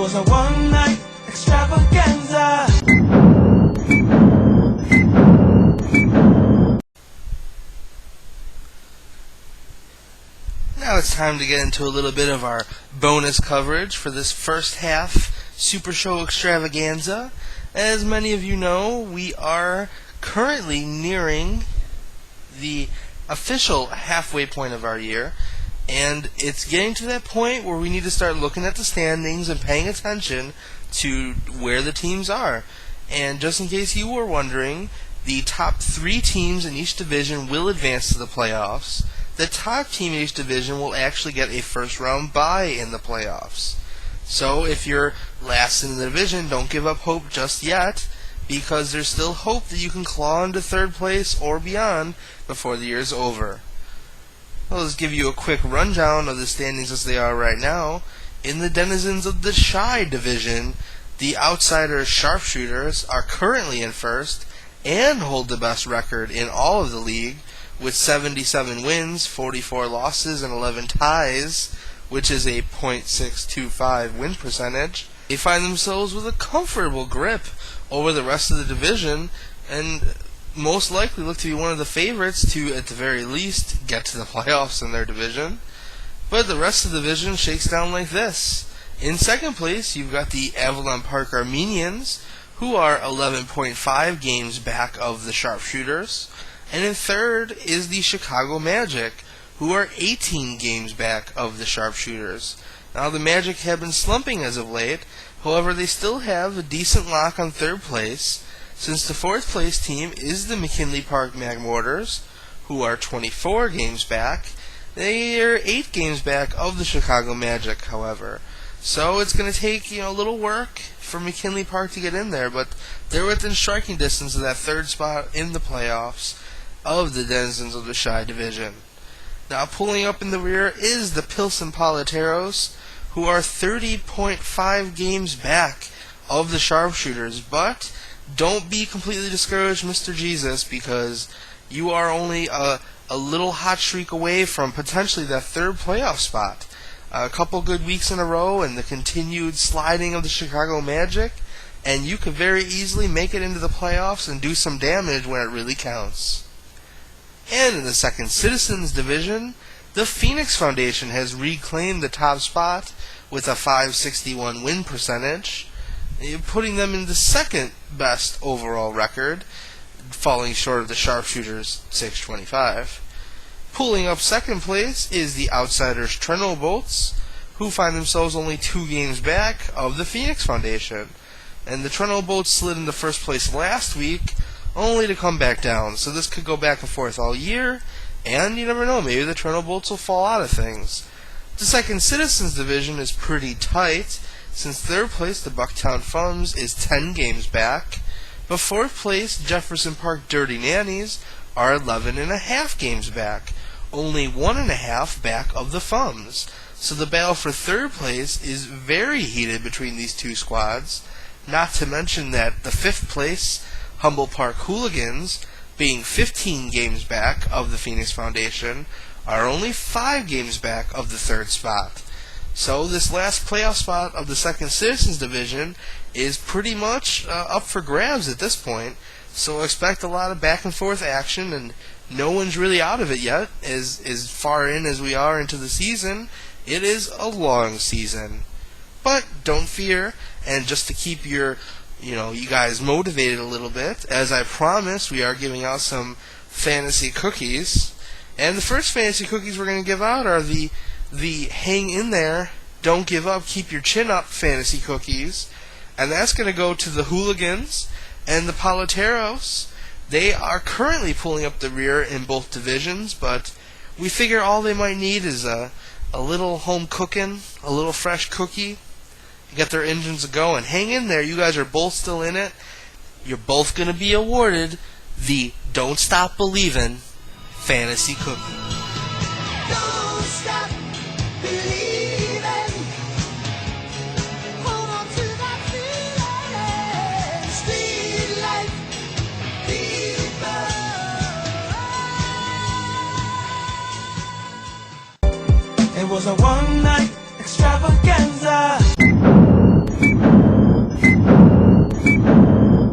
was a one-night extravaganza. Now it's time to get into a little bit of our bonus coverage for this first half Super Show extravaganza. As many of you know, we are currently nearing the official halfway point of our year, and it's getting to that point where we need to start looking at the standings and paying attention to where the teams are. And just in case you were wondering, the top 3 teams in each division will advance to the playoffs. The top team in each division will actually get a first round bye in the playoffs. So if you're last in the division, don't give up hope just yet, because there's still hope that you can claw into third place or beyond before the year's over. I'll just give you a quick rundown of the standings as they are right now. In the denizens of the Shy division, the Outsiders Sharpshooters are currently in first and hold the best record in all of the league, with 77 wins, 44 losses, and 11 ties, which is a .625 win percentage. They find themselves with a comfortable grip over the rest of the division, and most likely look to be one of the favorites to, at the very least, get to the playoffs in their division. But the rest of the division shakes down like this. In second place, you've got the Avalon Park Armenians, who are 11.5 games back of the Sharpshooters. And in third is the Chicago Magic, who are 18 games back of the Sharpshooters. Now, the Magic have been slumping as of late, however, they still have a decent lock on third place, since the fourth place team is the McKinley Park Magmortars, who are 24 games back. They are 8 games back of the Chicago Magic, however. So it's going to take a little work for McKinley Park to get in there, but they're within striking distance of that third spot in the playoffs of the denizens of the Shy division. Now, pulling up in the rear is the Pilsen Paleteros, who are 30.5 games back of the Sharpshooters. But don't be completely discouraged, Mr. Jesus, because you are only a little hot streak away from potentially that third playoff spot. A couple good weeks in a row and the continued sliding of the Chicago Magic, and you could very easily make it into the playoffs and do some damage when it really counts. And in the second Citizens division, the Phoenix Foundation has reclaimed the top spot with a .561 win percentage, putting them in the second best overall record, falling short of the Sharpshooters' .625. Pulling up second place is the Outsiders Treno Bolts, who find themselves only 2 games back of the Phoenix Foundation. And the Treno Bolts slid into first place last week, only to come back down. So this could go back and forth all year, and you never know, maybe the Treno Bolts will fall out of things. The second Citizens division is pretty tight, since third place, the Bucktown Fums, is 10 games back, but fourth place, Jefferson Park Dirty Nannies, are 11.5 games back, only 1.5 back of the Fums. So the battle for third place is very heated between these two squads, not to mention that the fifth place, Humble Park Hooligans, being 15 games back of the Phoenix Foundation, are only 5 games back of the third spot. So this last playoff spot of the second Citizens division is pretty much up for grabs at this point. So expect a lot of back and forth action, and no one's really out of it yet. As far in as we are into the season, it is a long season. But don't fear, and just to keep you guys motivated a little bit, as I promised, we are giving out some fantasy cookies. And the first fantasy cookies we're going to give out are the hang in there, don't give up, keep your chin up fantasy cookies. And that's going to go to the Hooligans and the Paleteros. They are currently pulling up the rear in both divisions, but we figure all they might need is a little home cooking, a little fresh cookie, get their engines going. Hang in there. You guys are both still in it. You're both going to be awarded the Don't Stop Believin' Fantasy Cookie. Don't stop believing. Hold on to that feeling. Street life, people. It was a one-night extravaganza.